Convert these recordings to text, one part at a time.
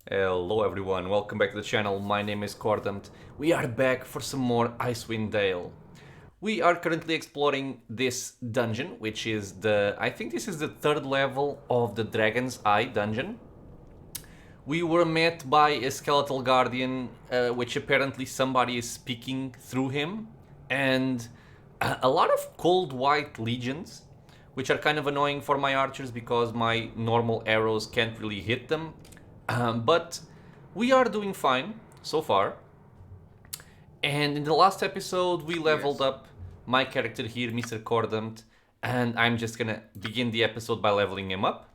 Hello everyone, welcome back to the channel. My name is Cordant. We are back for some more Icewind Dale. We are currently exploring this dungeon, which is I think this is the third level of the Dragon's Eye dungeon. We were met by a skeletal guardian, which apparently somebody is speaking through him, and a lot of cold white legions, which are kind of annoying for my archers because my normal arrows can't really hit them. But we are doing fine so far. And in the last episode, we leveled up my character here, Mr. Cordant, and I'm just gonna begin the episode by leveling him up.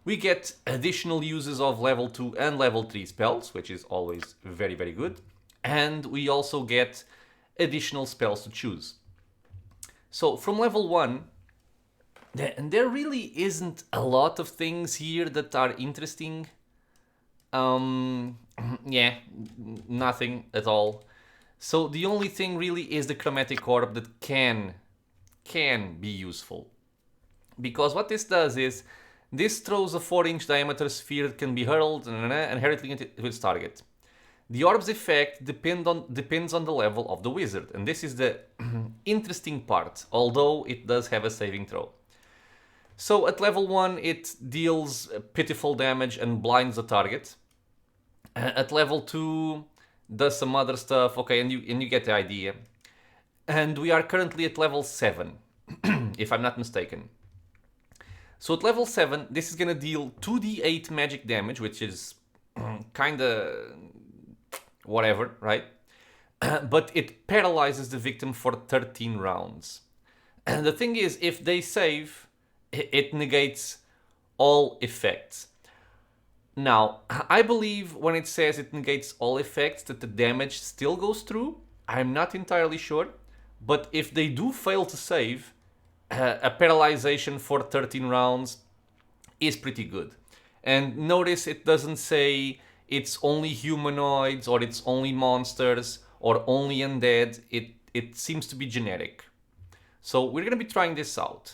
We get additional uses of level 2 and level 3 spells, which is always very, very good. And we also get additional spells to choose. So from level 1, there really isn't a lot of things here that are interesting. Yeah, nothing at all. So the only thing really is the chromatic orb that can be useful. Because what this does is, this throws a 4-inch diameter sphere that can be hurled and hurtling to its target. The orb's effect depends on the level of the wizard, and this is the interesting part, although it does have a saving throw. So at level 1 it deals pitiful damage and blinds the target. At level 2 does some other stuff, okay, and you get the idea. And we are currently at level 7, if I'm not mistaken. So at level 7, this is gonna deal 2d8 magic damage, which is kinda whatever, right? But it paralyzes the victim for 13 rounds. And the thing is, if they save, it negates all effects. Now, I believe when it says it negates all effects that the damage still goes through. I'm not entirely sure, but if they do fail to save, a paralyzation for 13 rounds is pretty good. And notice it doesn't say it's only humanoids or it's only monsters or only undead. It seems to be generic. So we're going to be trying this out.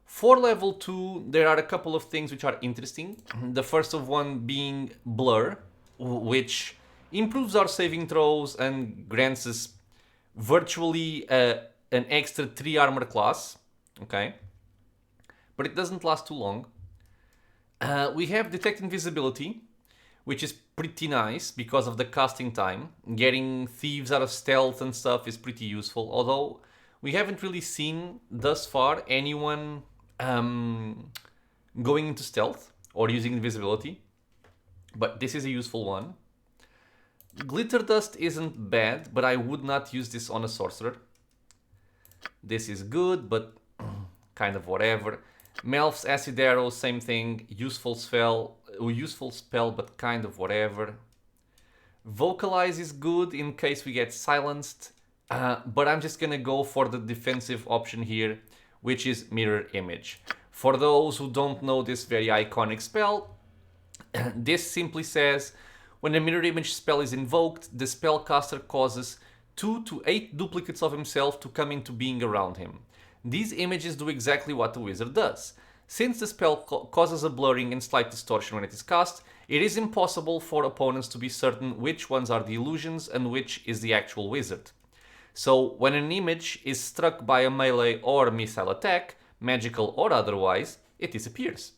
For level 2, there are a couple of things which are interesting. The first of one being Blur, which improves our saving throws and grants us virtually an extra 3 armor class. Okay? But it doesn't last too long. We have Detect Invisibility, which is pretty nice because of the casting time. Getting thieves out of stealth and stuff is pretty useful, although we haven't really seen thus far anyone going into stealth or using invisibility, but this is a useful one. Glitter Dust isn't bad, but I would not use this on a sorcerer. This is good, but kind of whatever. Melf's Acid Arrow, same thing. Useful spell, but kind of whatever. Vocalize is good in case we get silenced, but I'm just gonna go for the defensive option here, which is Mirror Image. For those who don't know this very iconic spell, this simply says, when a Mirror Image spell is invoked, the spellcaster causes 2 to 8 duplicates of himself to come into being around him. These images do exactly what the wizard does. Since the spell causes a blurring and slight distortion when it is cast, it is impossible for opponents to be certain which ones are the illusions and which is the actual wizard. So when an image is struck by a melee or missile attack, magical or otherwise, it disappears.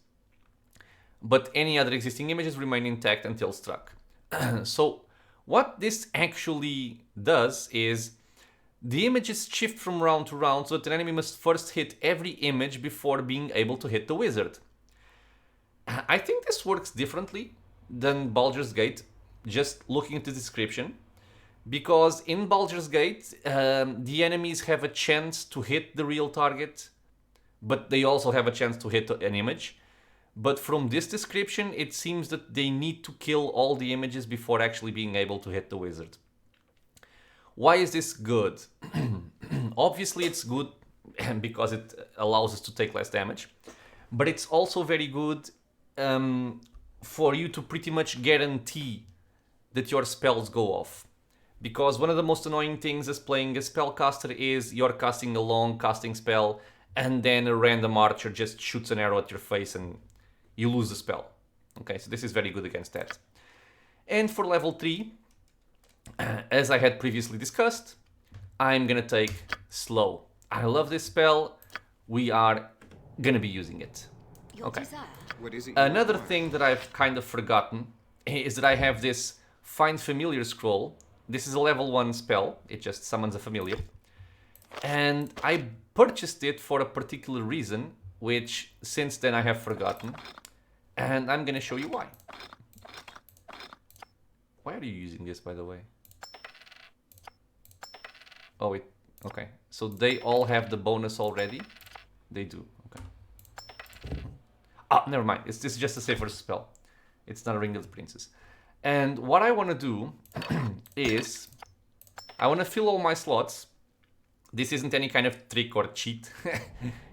But any other existing images remain intact until struck. So what this actually does is, the images shift from round to round so that an enemy must first hit every image before being able to hit the wizard. I think this works differently than Baldur's Gate, just looking at the description. Because in Baldur's Gate, the enemies have a chance to hit the real target, but they also have a chance to hit an image. But from this description, it seems that they need to kill all the images before actually being able to hit the wizard. Why is this good? Obviously it's good because it allows us to take less damage, but it's also very good for you to pretty much guarantee that your spells go off. Because one of the most annoying things as playing a spellcaster is you're casting a long casting spell and then a random archer just shoots an arrow at your face and you lose the spell. Okay, so this is very good against that. And for level 3, as I had previously discussed, I'm gonna take Slow. I love this spell. We are gonna be using it. Okay. Another thing that I've kind of forgotten is that I have this Find Familiar scroll. This is a level 1 spell. It just summons a familiar. And I purchased it for a particular reason, which since then I have forgotten. And I'm gonna show you why. Why are you using this, by the way? Oh, okay. So they all have the bonus already? They do, okay. Ah, never mind. This is just a safer spell. It's not a Ring of the Princess. And what I want to do is I want to fill all my slots. This isn't any kind of trick or cheat.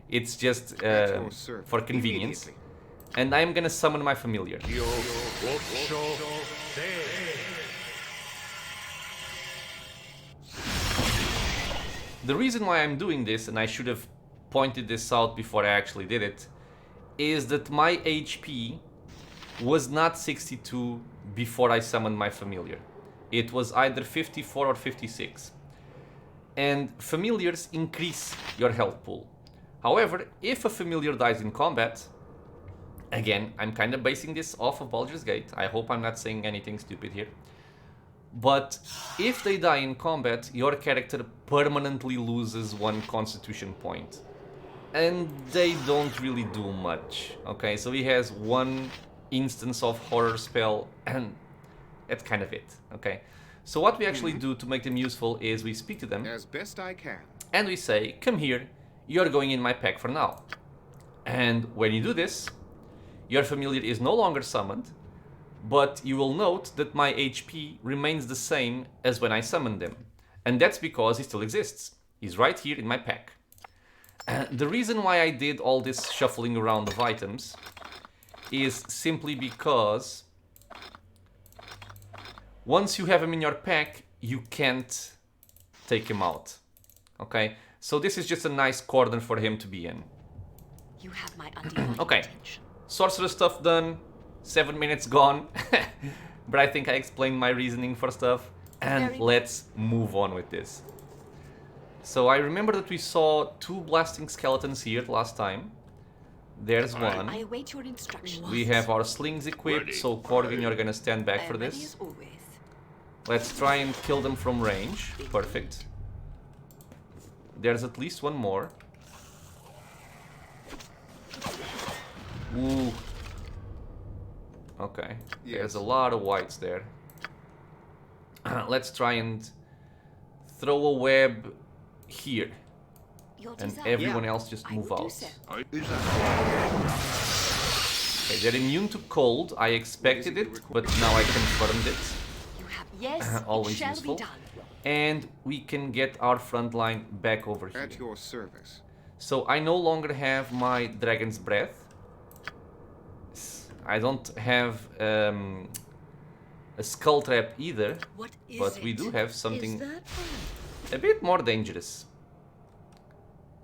It's just for convenience. And I'm gonna summon my familiar. The reason why I'm doing this, and I should have pointed this out before I actually did it, is that my HP was not 62 before I summoned my familiar. It was either 54 or 56. And familiars increase your health pool. However, if a familiar dies in combat, again, I'm kind of basing this off of Baldur's Gate. I hope I'm not saying anything stupid here. But if they die in combat, your character permanently loses 1 constitution point. And they don't really do much. Okay, so he has 1 instance of horror spell, and that's kind of it. Okay, so what we actually do to make them useful is we speak to them as best I can, and we say, come here, you're going in my pack for now. And when you do this, your familiar is no longer summoned, but you will note that my HP remains the same as when I summoned them. And that's because he still exists. He's right here in my pack. The reason why I did all this shuffling around of items is simply because once you have him in your pack, you can't take him out. Okay? So this is just a nice corner for him to be in. You have my undivided okay. attention. Sorcerer stuff done. 7 minutes gone. But I think I explained my reasoning for stuff. And let's move on with this. So I remember that we saw 2 blasting skeletons here last time. There's one. I await your instructions. We have our slings equipped, so Corgan, you're gonna stand back for this. Let's try and kill them from range. Perfect. There's at least one more. Ooh. Okay. Yes. There's a lot of whites there. Let's try and throw a web here. And everyone else just move out. Okay, they're immune to cold. I expected it, but now I confirmed it. Yes, always useful. And we can get our front line back over here. At your service. So I no longer have my Dragon's Breath. I don't have a Skull Trap either, but we do have something a bit more dangerous.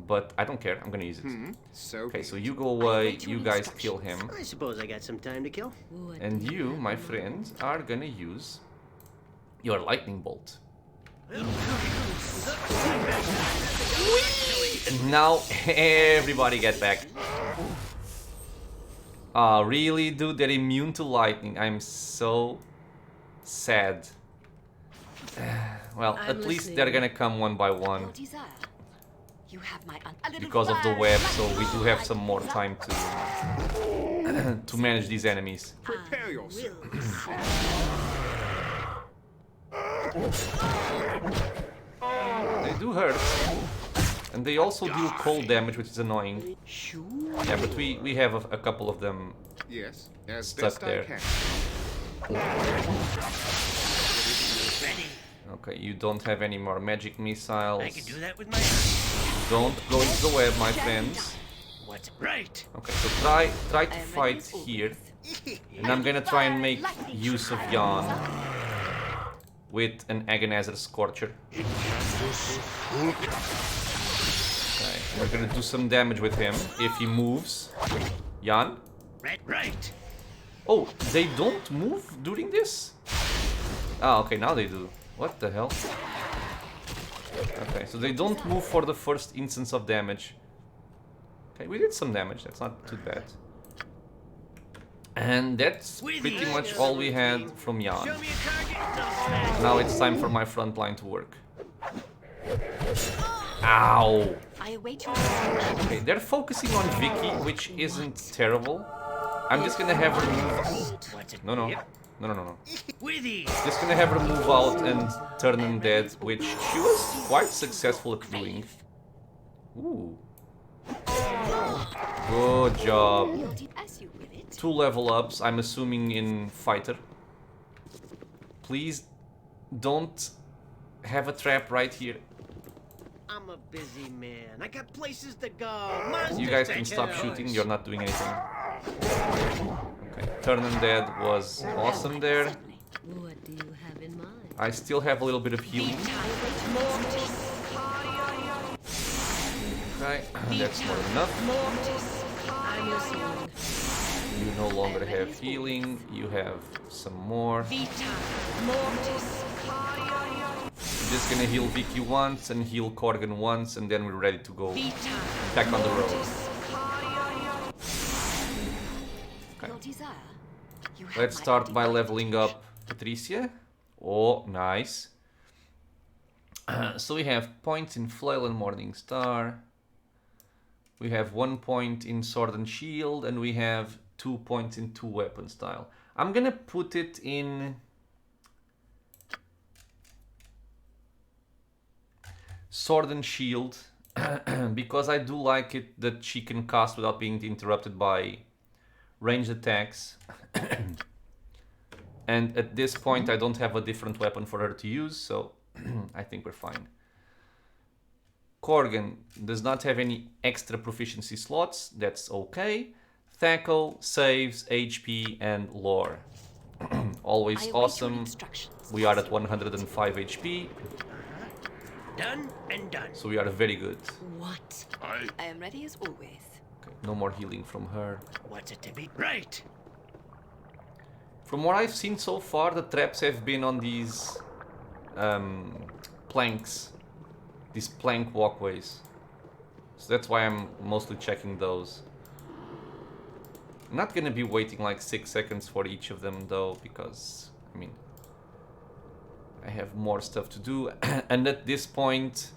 But I don't care, I'm gonna use it. Okay, so you go away, you guys kill him. I suppose I got some time to kill. And you, my friend, are gonna use your lightning bolt. And now everybody get back. Ah, really, dude? They're immune to lightning. I'm so sad. Well, at least they're gonna come one by one. Because of the web, so we do have some more time to manage these enemies. Prepare yourself. They do hurt. And they also deal cold damage, which is annoying. Yeah, but we have a couple of them stuck there. Okay, you don't have any more magic missiles. I can do that with my. Don't go into the web, my friends. What's right? Okay, so try to fight here. And I'm gonna try and make use of Jan with an Agonizer Scorcher. Okay, we're gonna do some damage with him if he moves. Jan? Right. Oh, they don't move during this? Ah, okay, now they do. What the hell? Okay, so they don't move for the first instance of damage. Okay, we did some damage, that's not too bad. And that's pretty much all we had from Jan. Show me a target. Now it's time for my front line to work. Ow! I await your instructions. Okay, they're focusing on Vicky, which isn't terrible. I'm just gonna have her move. What's it? No, no. Yep. No. With ease. Just gonna have her move out and turn undead, which she was quite successful at doing. Ooh. Good job. As you will it. 2 level ups, I'm assuming in fighter. Please don't have a trap right here. I'm a busy man. I got places to go. Monsters You guys to can stop kill. shooting, you're not doing anything. Okay, turn undead was awesome there. What do you have in mind? I still have a little bit of healing. Okay, that's more than enough. I'm listening. You no longer have healing, you have some more. Just gonna heal Vicky once and heal Corgan once, and then we're ready to go back on the road. Your desire. You have Let's my start by undivided leveling up Patricia. Oh, nice. So we have points in Flail and Morning Star. We have 1 point in Sword and Shield, and we have 2 points in 2 weapon style. I'm gonna put it in Sword and Shield because I do like it that she can cast without being interrupted by ranged attacks. And at this point I don't have a different weapon for her to use, so I think we're fine. Corgan does not have any extra proficiency slots, that's okay. Thaco, saves, HP, and lore. Always I await your awesome. instructions. We are at 105 HP, Done and done. so we are very good. What? I am ready as always. Okay, no more healing from her. What's it to be? Right. From what I've seen so far, the traps have been on these planks. These plank walkways. So that's why I'm mostly checking those. I'm not gonna be waiting like 6 seconds for each of them though, because, I mean, I have more stuff to do. And at this point,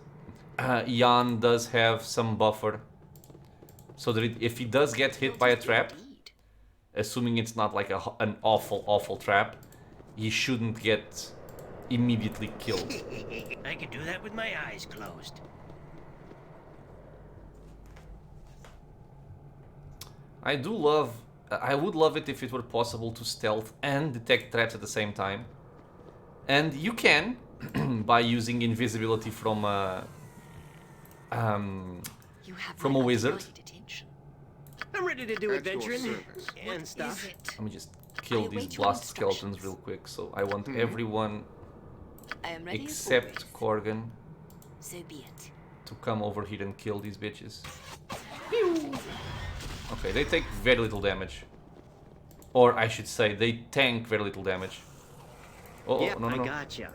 Jan does have some buffer. So that if he does get hit by a trap, Indeed. assuming it's not like an awful trap, he shouldn't get immediately killed. I could do that with my eyes closed. I would love it if it were possible to stealth and detect traps at the same time. And you can, by using invisibility from a You have From my a wizard. undivided attention. I'm ready to do At your adventuring service. and stuff. Let me just kill I these await your blast skeletons instructions. real quick. So I want everyone I am ready except as always. Corgan So be it. to come over here and kill these bitches. Okay, they take very little damage. Or I should say, they tank very little damage. Oh, Yep, no. I gotcha.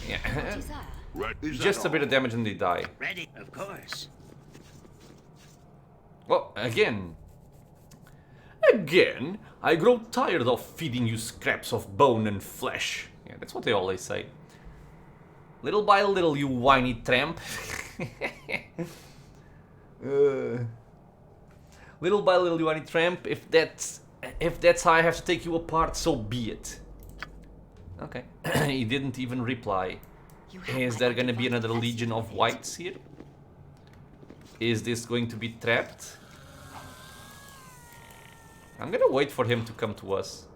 Yeah. Desire. Just a bit of damage and they die. Ready? Of course. Well, again, I grow tired of feeding you scraps of bone and flesh. Yeah, that's what they always say. Little by little, you whiny tramp. Little by little, you whiny tramp. If that's how I have to take you apart, so be it. Okay. He didn't even reply. You have Is my there gonna be undivided another legion of attention. whites here? Is this going to be trapped? I'm gonna wait for him to come to us.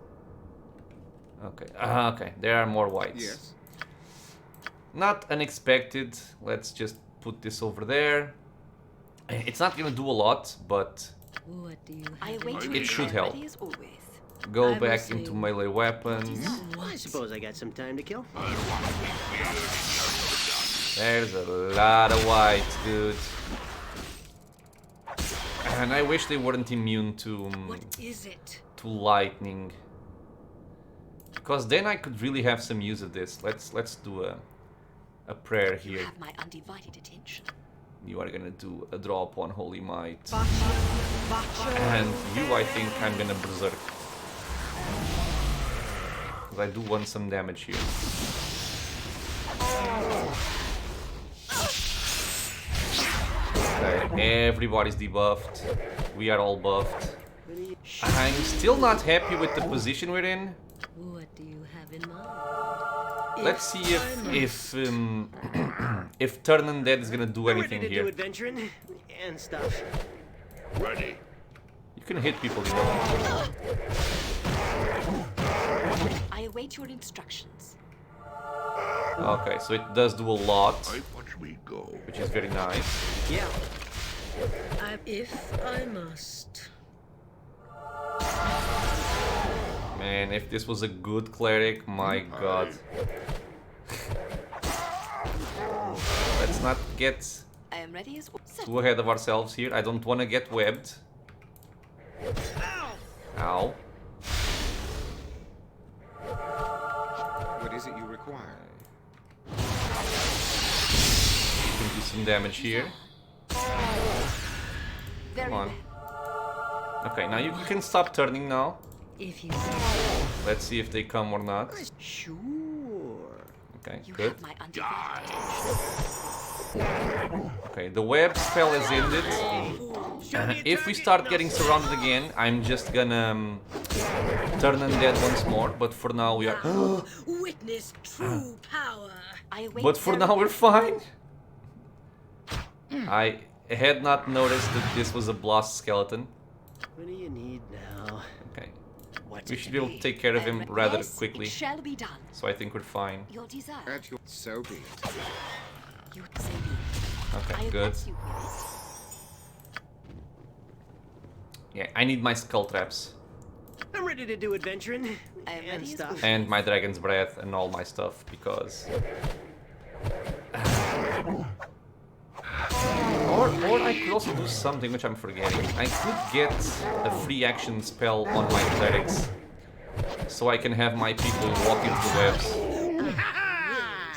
Okay, okay, there are more whites. Yes. Not unexpected. Let's just put this over there. It's not gonna do a lot, but What do you I have in await mind? your It should help. ready as always. go I'm back listening. into melee weapons. I suppose I got some time to kill. There's a lot of whites, dude. And I wish they weren't immune to What is it? lightning. Because then I could really have some use of this. Let's do a prayer You here. have my undivided attention. You are gonna do a draw upon holy might. Bacho. And you, I think I'm gonna berserk. Because I do want some damage here. Okay, everybody's debuffed. We are all buffed. I'm still not happy with the position we're in. What do you have in mind? Let's see if if turn undead is gonna do I'm anything ready to here. do adventuring and stuff. Ready. You can hit people, you know. I await your instructions. Okay, so it does do a lot, I watch me go. which is very nice. Yeah. If I must. Man, if this was a good cleric, my god. Let's not get I am ready as too ahead of ourselves here. I don't want to get webbed. Ow. What is it you require? You can do some damage here. Very Come on. well. Okay, now you can stop turning now. If you say. Let's see if they come or not. Sure. Okay, You good. have my undivided attention. Okay, the web spell is ended. If we start getting surrounded again, I'm just gonna turn undead once more. But for now we are. Witness true power. I await But for very now we're well. fine. I had not noticed that this was a blast skeleton. What do you need now? Okay, What's we it should to be able to take care of him rather Yes, quickly. It shall be done. So I think we're fine. Your desire. At your so be it. You say be it. I Okay, good. bless you with it. Yeah, I need my skull traps I'm ready to do adventuring I am and ready as stuff. and my dragon's breath and all my stuff because. Or I could also do something which I'm forgetting. I could get a free action spell on my clerics, so I can have my people walk into the webs.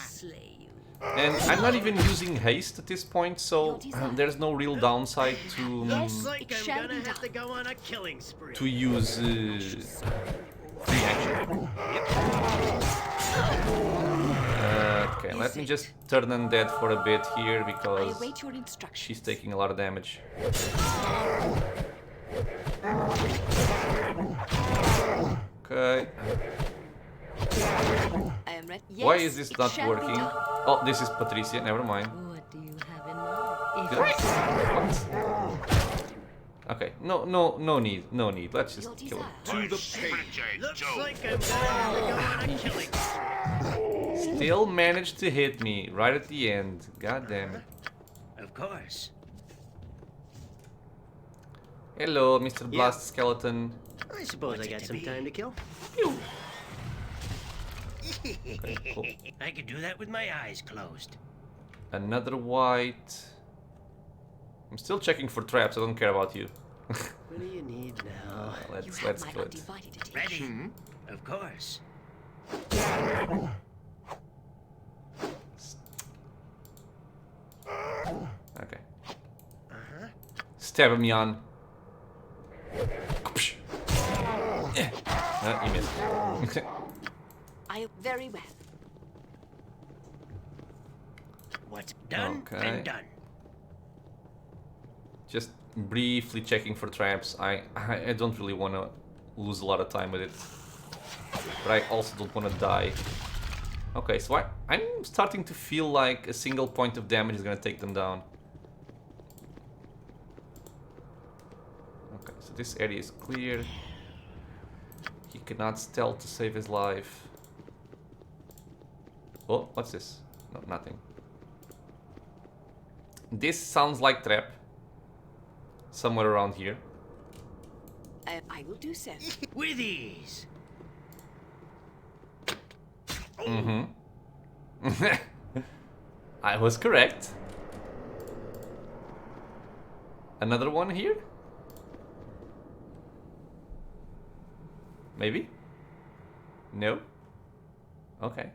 Slay you. And I'm not even using haste at this point, so there's no real downside Looks to like It I'm shall gonna be have to done. go on a killing spree. use free action. Okay, let me just turn undead for a bit here I because await your instructions. she's taking a lot of damage. Okay. I am ready. Why Yes, is this it not shall be working? done. Oh, this is Patricia, never mind. What do you have in mind? Did I? What? Okay, no need. Let's Your just kill him. desire. Looks like I'm gonna have to go on a killing spree. Still managed to hit me right at the end. God damn it. Of course. Hello, Mr. Blast Skeleton. I suppose I got some time to kill. Okay, cool. I could do that with my eyes closed. Another white. I'm still checking for traps. I don't care about you. What do you need now? You let's have my kill it. undivided attention. Of course. Okay. Stab him, Jan. You missed. I very well. What's done, Okay. been done. Just briefly checking for traps. I don't really want to lose a lot of time with it. But I also don't want to die. Okay, so I'm starting to feel like a single point of damage is going to take them down. Okay, so this area is clear. He cannot stealth to save his life. Oh, what's this? No, nothing. This sounds like trap. Somewhere around here. I will do so. With ease. Mm-hmm. I was correct. Another one here? Maybe? No? Okay.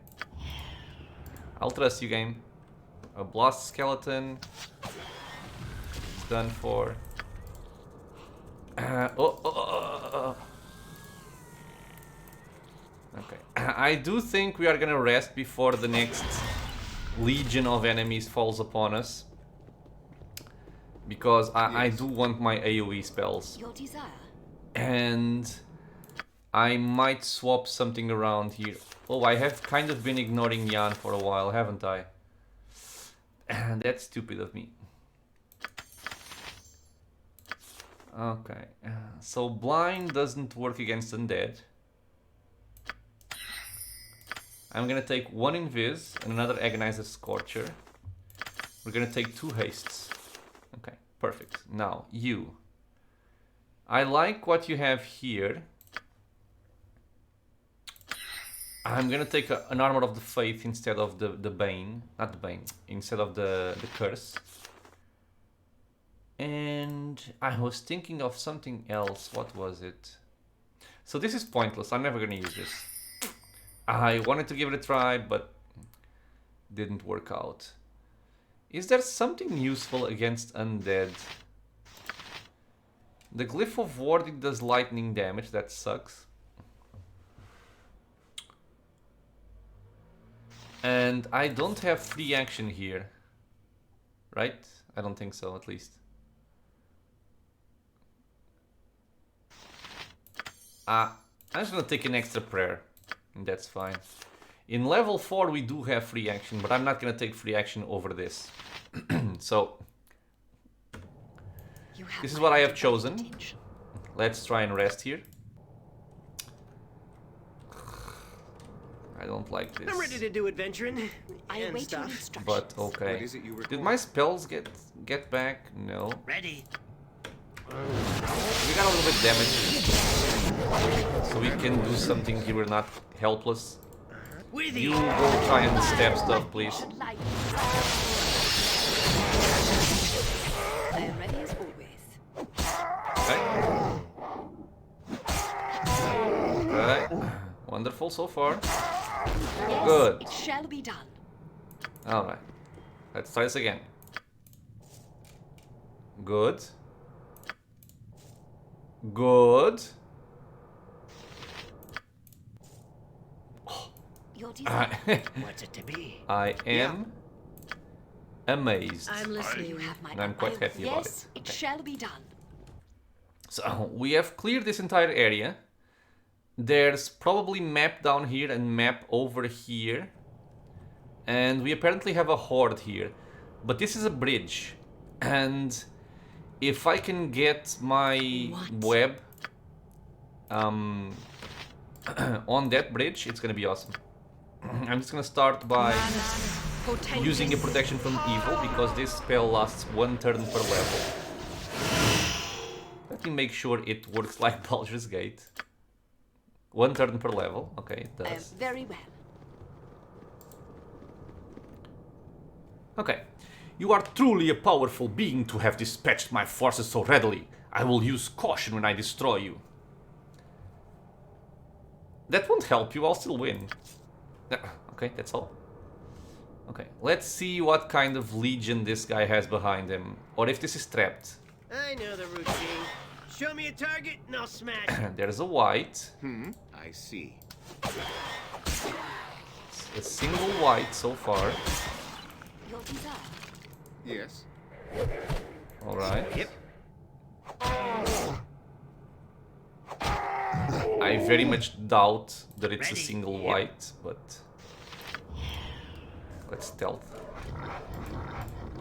I'll trust you, game. A blast skeleton. It's done for. Okay. I do think we are gonna rest before the next legion of enemies falls upon us. Because I do want my AoE spells. Your desire. And I might swap something around here. Oh, I have kind of been ignoring Jan for a while, haven't I? And that's stupid of me. Okay, so blind doesn't work against undead. I'm gonna take one invis and another agonizer scorcher. We're gonna take 2 hastes. Okay, perfect. Now you. I like what you have here. I'm gonna take an Armor of the Faith instead of the Bane. Not the Bane, instead of the Curse. And I was thinking of something else. What was it? So this is pointless. I'm never gonna use this. I wanted to give it a try, but didn't work out. Is there something useful against undead? The Glyph of Warding does lightning damage. That sucks. And I don't have free action here. Right? I don't think so, at least. I'm just gonna take an extra prayer. And that's fine. In level 4 we do have free action, but I'm not gonna take free action over this. So this is what I have chosen. Let's try and rest here. I don't like this. I'm ready to do adventuring I and await your stuff. instructions. But okay. What is it you require? Did my spells get back? No. Ready. We got a little bit damage. So we can do something here. We're not helpless. With You you. go try and stab stuff, please. Like- I am ready as always. Okay. Okay. Wonderful so far. Yes, Good. it shall be done. Alright. Let's try this again. Good. Good. Your desire. What's it to be? I am amazed. I'm listening. You have my And I'm quite happy about yes, it. it Okay. shall be done. So we have cleared this entire area. There's probably map down here and map over here. And we apparently have a horde here. But this is a bridge. And if I can get my web on that bridge, it's gonna be awesome. I'm just gonna start by using a protection from evil, because this spell lasts 1 turn per level. Let me make sure it works like Baldur's Gate. 1 turn per level. Okay, it does. Very well. Okay. You are truly a powerful being to have dispatched my forces so readily. I will use caution when I destroy you. That won't help you, I'll still win. Okay, that's all. Okay, let's see what kind of legion this guy has behind him. Or if this is trapped. I know the routine. Show me a target and I'll smash it. There's a white. I see. A single white so far. Your desire. Yes. Alright. Yep. I very much doubt that it's a Ready. single Yep. white, but let's stealth.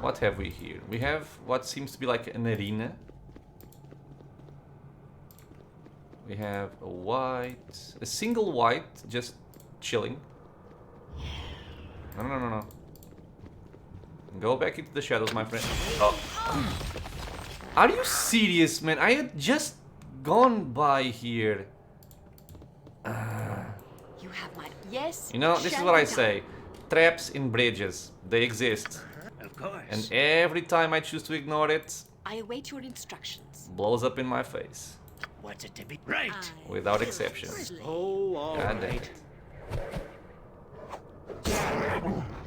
What have we here? We have what seems to be like an arena. We have a white, a single white just chilling. No. Go back into the shadows, my friend. Oh. Are you serious, man? I had just gone by here. You have my yes. You know, this is shall what be I done. say. Traps in bridges. They exist. Of course. And every time I choose to ignore it, I await your instructions. blows up in my face. What's it to be? Right. Without exception. Oh, all God dang right. it.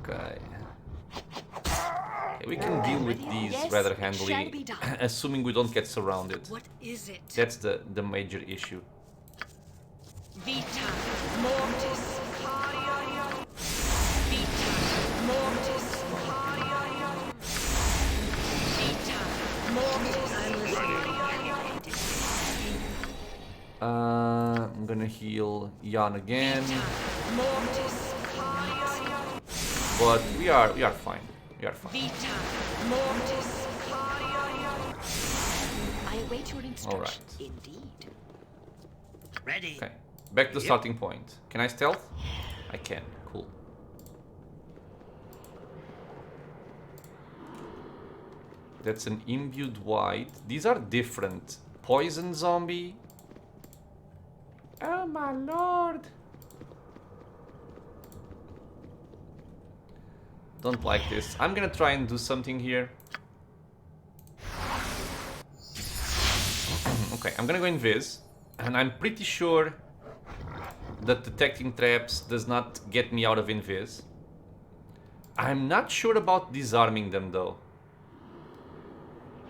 Okay. Okay, we can deal with these Yes, rather it shall handily, be done. assuming we don't get surrounded. What is it? That's the major issue. Vita mortis. Vita mortis. Vita mortis. I'm gonna heal Jan again, Mortis. but we are fine. We are fine. Vita mortis. I await your instructions. All right. Indeed. Ready. Okay, back to the starting point. Can I stealth? I can. Cool. That's an imbued white. These are different. Poison zombie. Oh my lord. Don't like this. I'm gonna try and do something here. Okay, I'm gonna go invis. And I'm pretty sure that detecting traps does not get me out of invis. I'm not sure about disarming them though.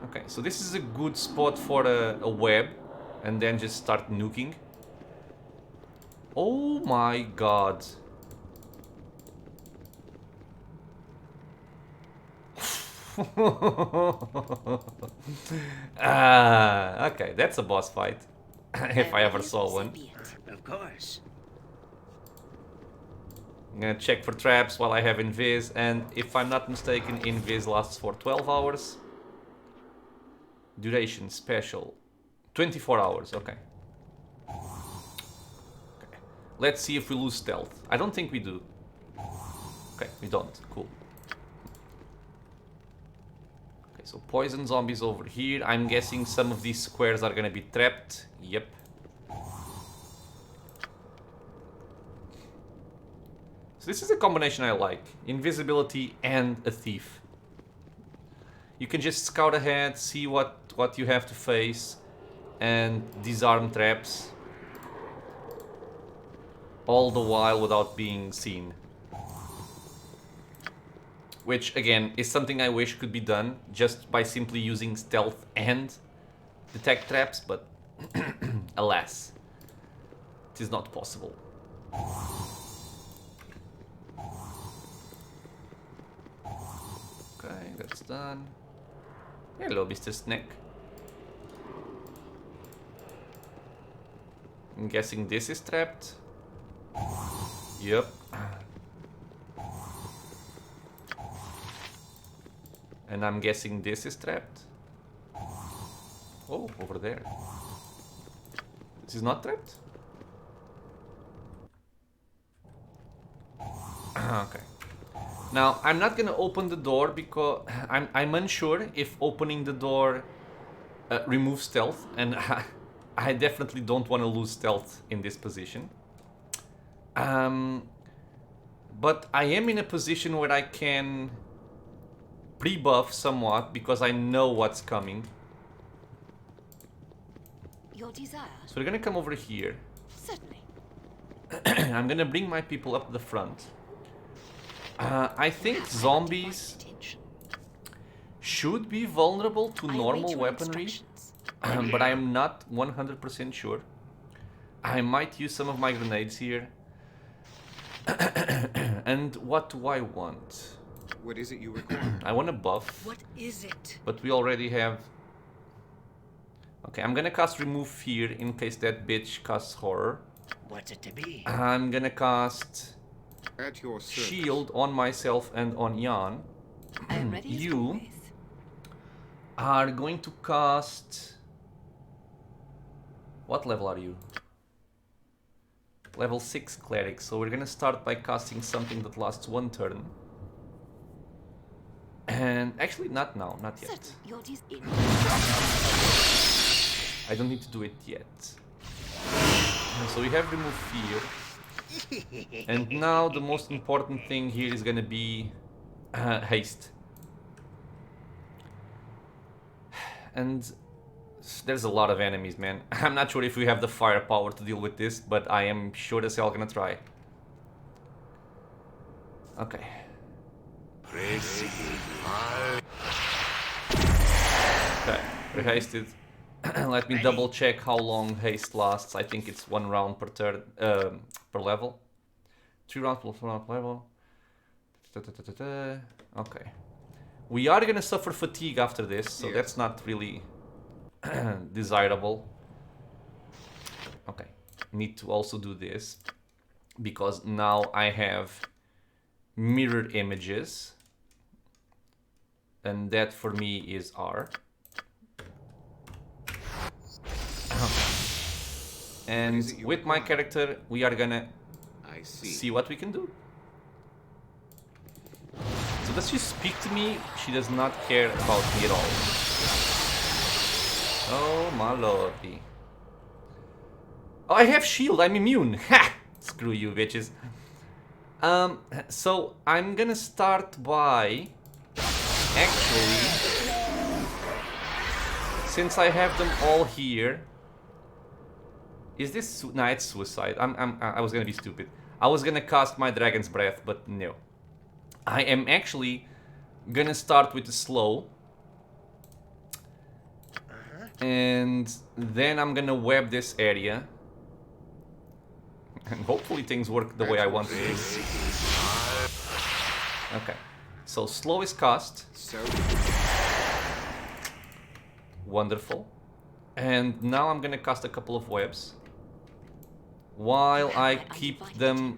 Okay, so this is a good spot for a web. And then just start nuking. Oh my god. Okay, that's a boss fight. If I ever saw one. Of course. I'm gonna check for traps while I have invis, and if I'm not mistaken, invis lasts for 12 hours. Duration special 24 hours. Okay. Let's see if we lose stealth. I don't think we do. Okay, we don't. Cool. Okay, so poison zombies over here. I'm guessing some of these squares are gonna be trapped. Yep. So this is a combination I like. Invisibility and a thief. You can just scout ahead, see what you have to face, and disarm traps. All the while without being seen. Which, again, is something I wish could be done just by simply using stealth and detect traps, but alas, it is not possible. Okay, that's done. Hello, Mr. Snake. I'm guessing this is trapped. Yep. And I'm guessing this is trapped. Oh, over there. This is not trapped? Okay. Now, I'm not gonna open the door because I'm unsure if opening the door removes stealth, and I definitely don't want to lose stealth in this position. But I am in a position where I can pre-buff somewhat because I know what's coming. Your desire? So we're gonna come over here. Certainly. I'm gonna bring my people up the front. I think zombies should be vulnerable to normal weaponry, but I am not 100% sure. I might use some of my grenades here. And what do I want? What is it you require? I want a buff. What is it? But we already have... Okay, I'm gonna cast Remove Fear in case that bitch casts Horror. What's it to be? I'm gonna cast At your service. Shield on myself and on Jan. I am ready as You always. are going to cast... What level are you? Level 6 Cleric. So we're gonna start by casting something that lasts one turn. And actually not now, not yet. Certain. Your desire. I don't need to do it yet. So we have Remove Fear. And now the most important thing here is gonna be haste. And There's a lot of enemies, man. I'm not sure if we have the firepower to deal with this, but I am sure as hell gonna try. Okay. Okay, we're hasted. Let me double check how long haste lasts. I think it's 1 round per turn, per level. 3 rounds per level. Okay. We are gonna suffer fatigue after this, so that's not really desirable. Okay. Need to also do this because now I have mirror images, and that for me is R. And with my character, we are gonna see what we can do. So does she speak to me? She does not care about me at all. Oh my lordy. Oh, I have shield. I'm immune. Ha! Screw you, bitches. So I'm gonna start by actually, since I have them all here. Is this no? It's suicide. I was gonna be stupid. I was gonna cast my Dragon's Breath, but no. I am actually gonna start with the slow. And then I'm gonna web this area. And hopefully things work the way I want it to. Okay. So slow is cast. Wonderful. And now I'm gonna cast a couple of webs. While I keep them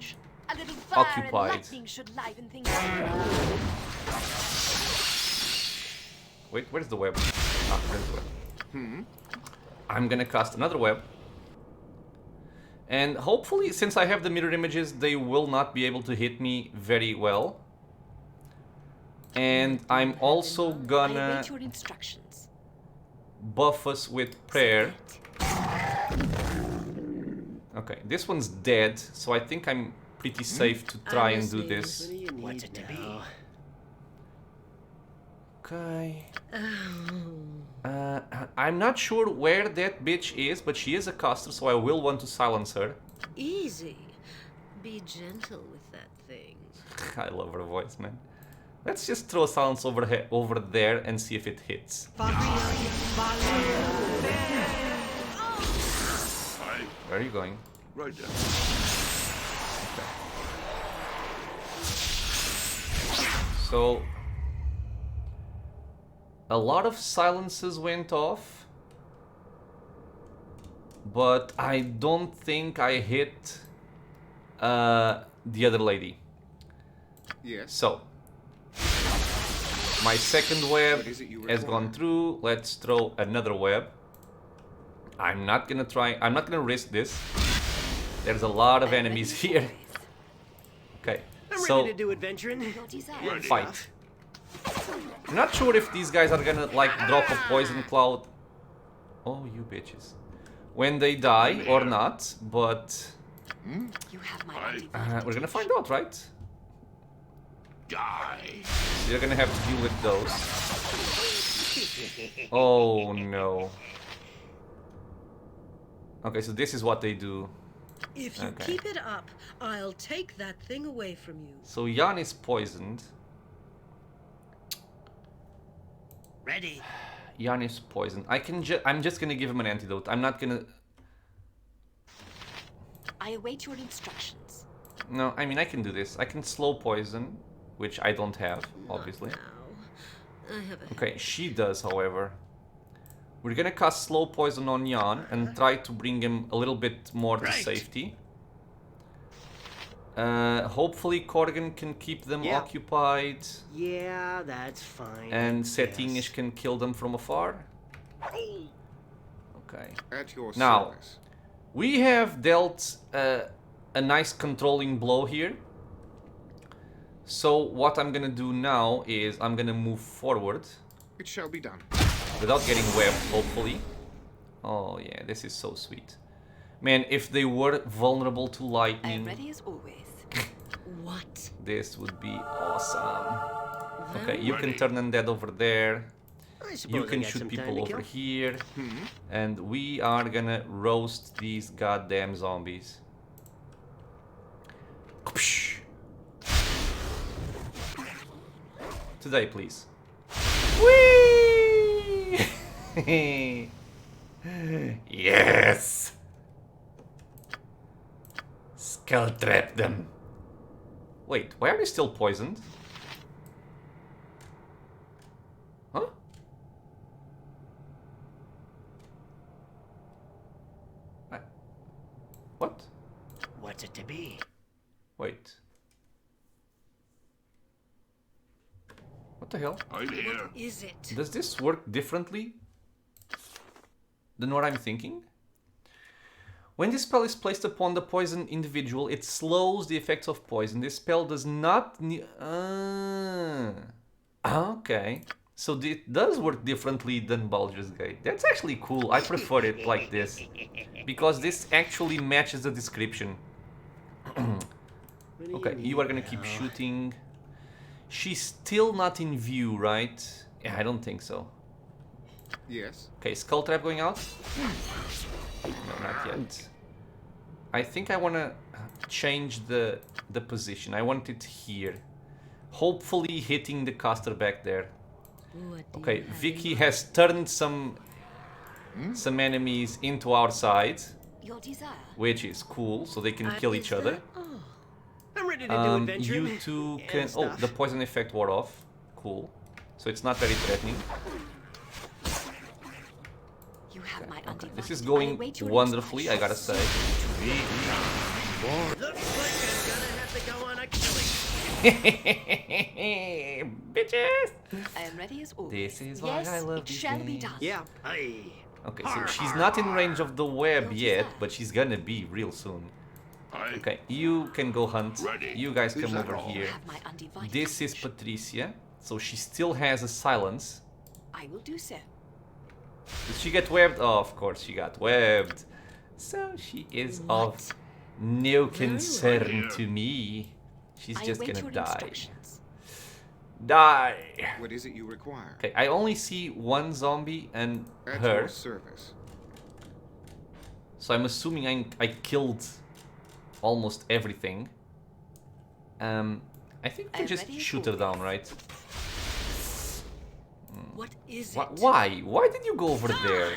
occupied. Wait, where's the web? Ah, there's the web. I'm gonna cast another web. And hopefully, since I have the mirror images, they will not be able to hit me very well. And I'm also gonna buff us with prayer. Okay, this one's dead, so I think I'm pretty safe to try and do this. Okay. I'm not sure where that bitch is, but she is a caster, so I will want to silence her. Easy. Be gentle with that thing. I love her voice, man. Let's just throw a silence over there and see if it hits. Where are you going? Right down. Okay. So a lot of silences went off, but I don't think I hit the other lady. Yes. So my second web has gone through. Let's throw another web. I'm not gonna risk this. There's a lot of enemies here. Okay, I'm so ready to do adventuring. fight. I'm not sure if these guys are gonna like drop a poison cloud. Oh, you bitches. When they die or not, but we're gonna find out, right? Die. You're gonna have to deal with those. Oh no. Okay, so this is what they do. If you keep it up, I'll take that thing away from you. So Jan is poisoned. Ready. Jan is poisoned. I'm just gonna give him an antidote. I'm not gonna. I await your instructions. No, I mean I can do this. I can slow poison, which I don't have, obviously. Okay, she does, however. We're gonna cast slow poison on Jan and try to bring him a little bit more to safety. Hopefully Corgan can keep them occupied. Yeah, that's fine. And Settingish can kill them from afar. Okay. At your Now, service. we have dealt a nice controlling blow here. So what I'm gonna do now is I'm gonna move forward. It shall be done. Without getting webbed, hopefully. Oh yeah, this is so sweet. Man, if they were vulnerable to I am lightning, ready as always. What? this would be awesome. Okay, you can turn undead over there. I You suppose I can got shoot some time people to over kill. here. And we are gonna roast these goddamn zombies. Today, please. Whee! Yes! Skull trap them. Wait, why are they still poisoned? Huh? What? What's it to be? Wait. What the hell? I'm here. What is it? Does this work differently than what I'm thinking? When this spell is placed upon the poisoned individual, it slows the effects of poison. This spell does not... okay. So it does work differently than Baldur's Gate. That's actually cool. I prefer it like this. Because this actually matches the description. Okay, you are gonna keep shooting. She's still not in view, right? Yeah, I don't think so. Yes. Okay, skull trap going out? No, not yet. I think I wanna change the position. I want it here. Hopefully hitting the caster back there. What do Okay, you have Vicky in has turned some enemies into our side, Your desire. which is cool, so they can mind? kill each other. Oh, I'm ready to do adventure. You two and can... Oh, stuff. the poison effect wore off. Cool. So it's not very threatening. You have my undivided. This is I going await your wonderfully, I gotta instructions. say. Looks like I'm gonna have to go on a killing. Bitches! I am ready as always. This is why yes, I love it these shall be games. done. Yeah. Aye. Okay, so she's not in range of the web yet, but she's gonna be real soon. I Okay, you can go hunt. Ready. You guys Is come that over all? You here. have my undivided. This is attention. Patricia, so she still has a silence. I will do so. Did she get webbed? Oh, of course she got webbed. So she is of What? no concern well. to me. She's I just await gonna your die. instructions. What is it you require? Okay, I only see one zombie and At her. your service. So I'm assuming I killed almost everything. I think we I'm just ready shoot for her down, this. right? what is Why? it? Why? Why did you go over there?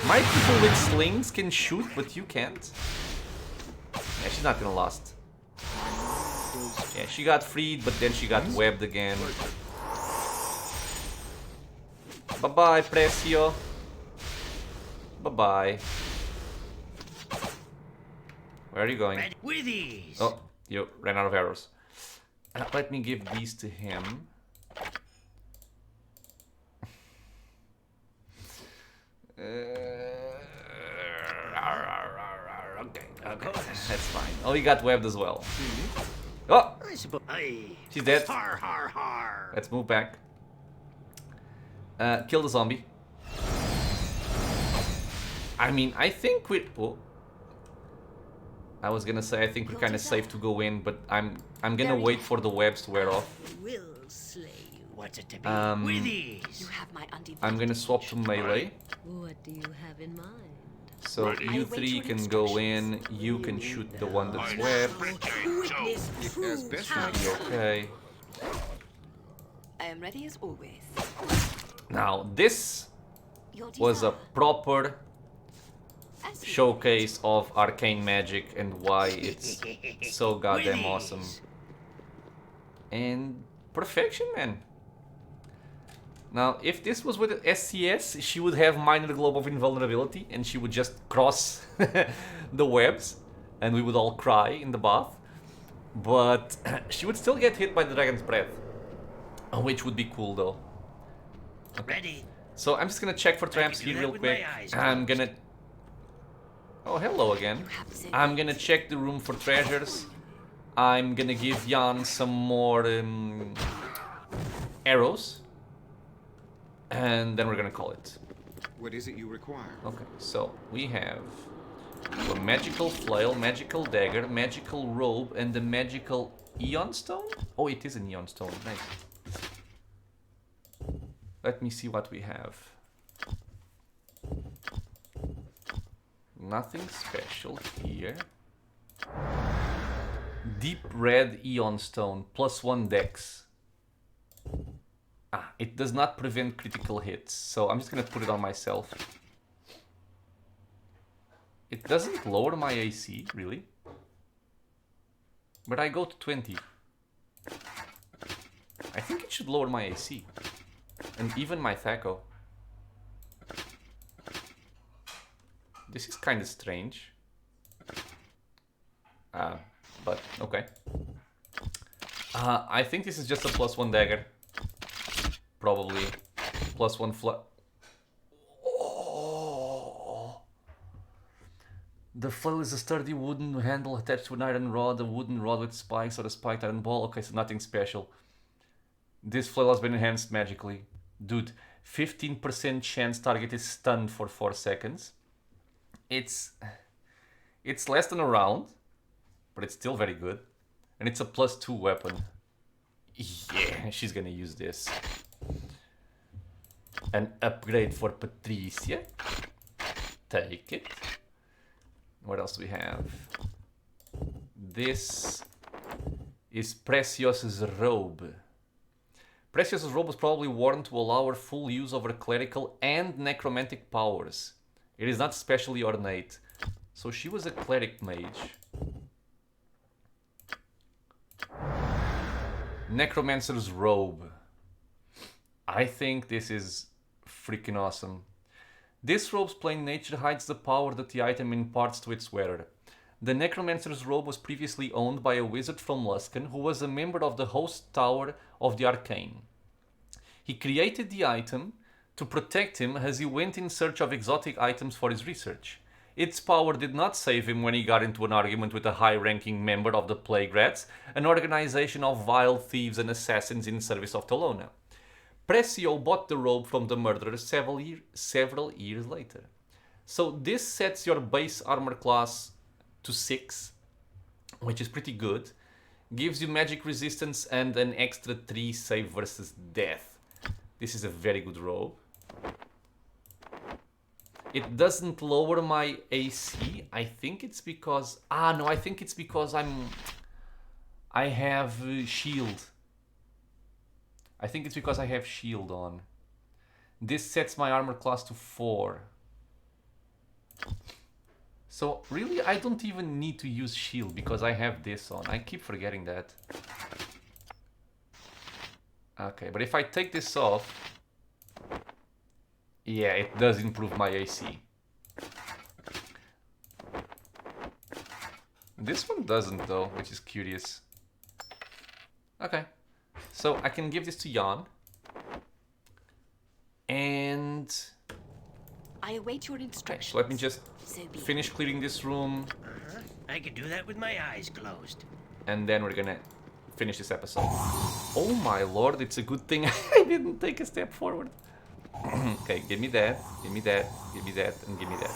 My people with slings can shoot, but you can't. Yeah, she's not gonna last. Yeah, she got freed, but then she got webbed again. Bye-bye, Presio. Bye-bye. Where are you going? Ready with ease. Oh, you ran out of arrows. Let me give these to him. Okay, that's fine. Oh, he got webbed as well. Oh, I suppose. Aye. she's dead. Har har har. Let's move back. Kill the zombie. I mean, I think we... Oh. I was gonna say I think we're kind of safe to go in, but I'm gonna wait for the webs to wear off. Will slay you. What's it to be? With You ease. have my undivided. I'm gonna swap to attention. melee. What do you have in mind? So Ready. you I wait three your can go in, instructions. you can shoot the one that's webbed. Witness As true best power. I can. Okay. I am ready as always. Now this Your was a desire. proper As you showcase of arcane magic and why it's so goddamn With awesome. ease. And perfection, man. Now, if this was with SCS, she would have minor globe of invulnerability and she would just cross the webs and we would all cry in the bath. But she would still get hit by the dragon's breath, which would be cool though. Ready. So I'm just gonna check for traps can do here that real with quick. my eyes I'm closed. gonna... Oh, hello again. You have zero. I'm gonna check the room for treasures. I'm gonna give Jan some more arrows. And then we're gonna call it. What is it you require? Okay, so we have a magical flail, magical dagger, magical robe, and the magical Eon Stone? Oh, it is an Eon Stone. Nice. Let me see what we have. Nothing special here. Deep red Eon Stone, +1 dex. It does not prevent critical hits, so I'm just gonna put it on myself. It doesn't lower my AC, really. But I go to 20. I think it should lower my AC. And even my Thaco. This is kind of strange. But okay. I think this is just a +1 dagger. Probably +1 flat. Oh. The flail is a sturdy wooden handle attached to an iron rod, a wooden rod with spikes or a spiked iron ball. Okay, so nothing special. This flail has been enhanced magically. Dude, 15% chance target is stunned for 4 seconds. It's less than a round, but it's still very good. And it's a +2 weapon. Yeah, she's gonna use this. An upgrade for Patricia. Take it. What else do we have? This is Precios's robe. Precios's robe was probably worn to allow her full use of her clerical and necromantic powers. It is not specially ornate, so she was a cleric mage. Necromancer's robe. I think this is freaking awesome. This robe's plain nature hides the power that the item imparts to its wearer. The Necromancer's robe was previously owned by a wizard from Luskan who was a member of the Host Tower of the Arcane. He created the item to protect him as he went in search of exotic items for his research. Its power did not save him when he got into an argument with a high-ranking member of the Plague Rats, an organization of vile thieves and assassins in service of Tolona. Presio bought the robe from the murderer several years later. So this sets your base armor class to 6, which is pretty good. Gives you magic resistance and an extra 3 save versus death. This is a very good robe. It doesn't lower my AC. I think it's because... no, I think it's because I have shield. I think it's because I have shield on. This sets my armor class to 4. So really, I don't even need to use shield because I have this on. I keep forgetting that. Okay, but if I take this off... Yeah, it does improve my AC. This one doesn't though, which is curious. Okay, so I can give this to Jan. And... I await your Okay, instructions. so let me just So be it. finish clearing this room. I can do that with my eyes closed. And then we're gonna finish this episode. Oh my lord, it's a good thing I didn't take a step forward. Okay, give me that, give me that, give me that, and give me that.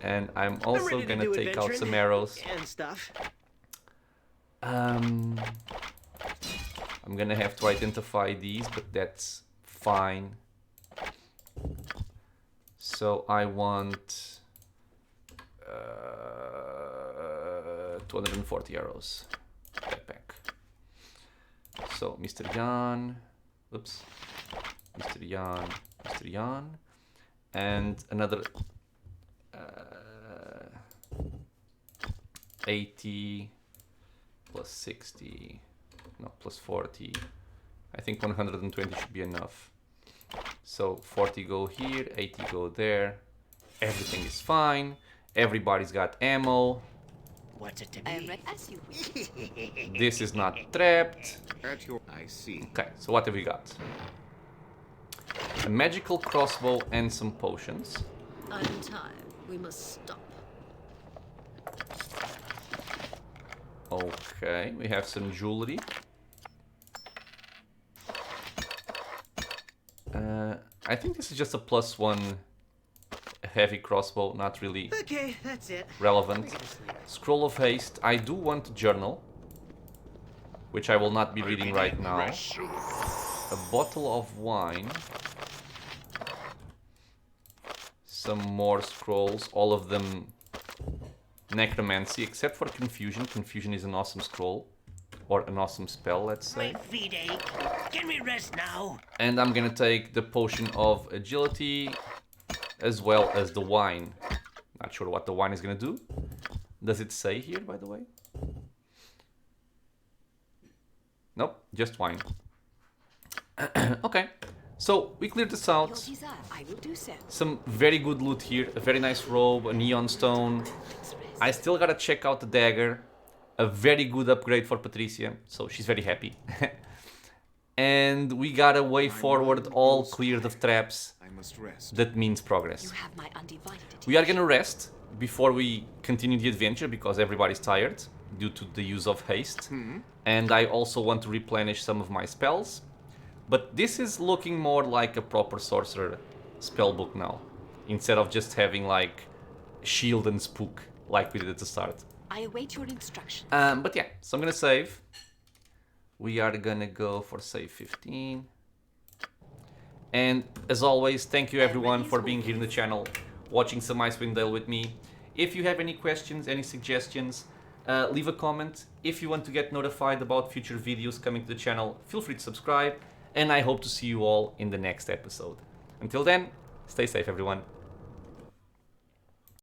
And I'm also ready to gonna do take out adventuring some arrows. and stuff. I'm gonna have to identify these, but that's fine. So I want 240 arrows. Backpack. So Mr. Jan, oops, Mr. Jan, Mr. Jan, and another 80 plus 60, no, plus 40. I think 120 should be enough. So 40 go here, 80 go there. Everything is fine. Everybody's got ammo. What's it to I am be? ready as you wish. This is not trapped. At your... I see. Okay, so what have we got? A magical crossbow and some potions. I'm tired. We must stop. Okay, we have some jewelry. I think this is just a +1 heavy crossbow, not really Okay, that's it. relevant. Scroll of haste. I do want to journal, which I will not be reading right now. a bottle of wine, some more scrolls, all of them necromancy, except for confusion. Confusion is an awesome scroll, or an awesome spell, let's say. My feet ache. Can we rest now? And I'm gonna take the potion of agility, as well as the wine. Not sure what the wine is gonna do. Does it say here, by the way? Nope, just wine. Okay, so we cleared this out. I will do so. Some very good loot here, a very nice robe, an Eon Stone. I still gotta check out the dagger. A very good upgrade for Patricia, so she's very happy. And we got a way forward, all cleared of traps. I must rest. That means progress. You have my undivided attention. We are gonna rest before we continue the adventure because everybody's tired due to the use of haste. And I also want to replenish some of my spells. But this is looking more like a proper sorcerer spellbook now, instead of just having like shield and spook like we did at the start. I await your instructions. But yeah, so I'm gonna save. We are gonna go for save 15. And as always, thank you everyone for being here in the channel, watching some Icewind Dale with me. If you have any questions, any suggestions, leave a comment. If you want to get notified about future videos coming to the channel, feel free to subscribe. And I hope to see you all in the next episode. Until then, stay safe everyone.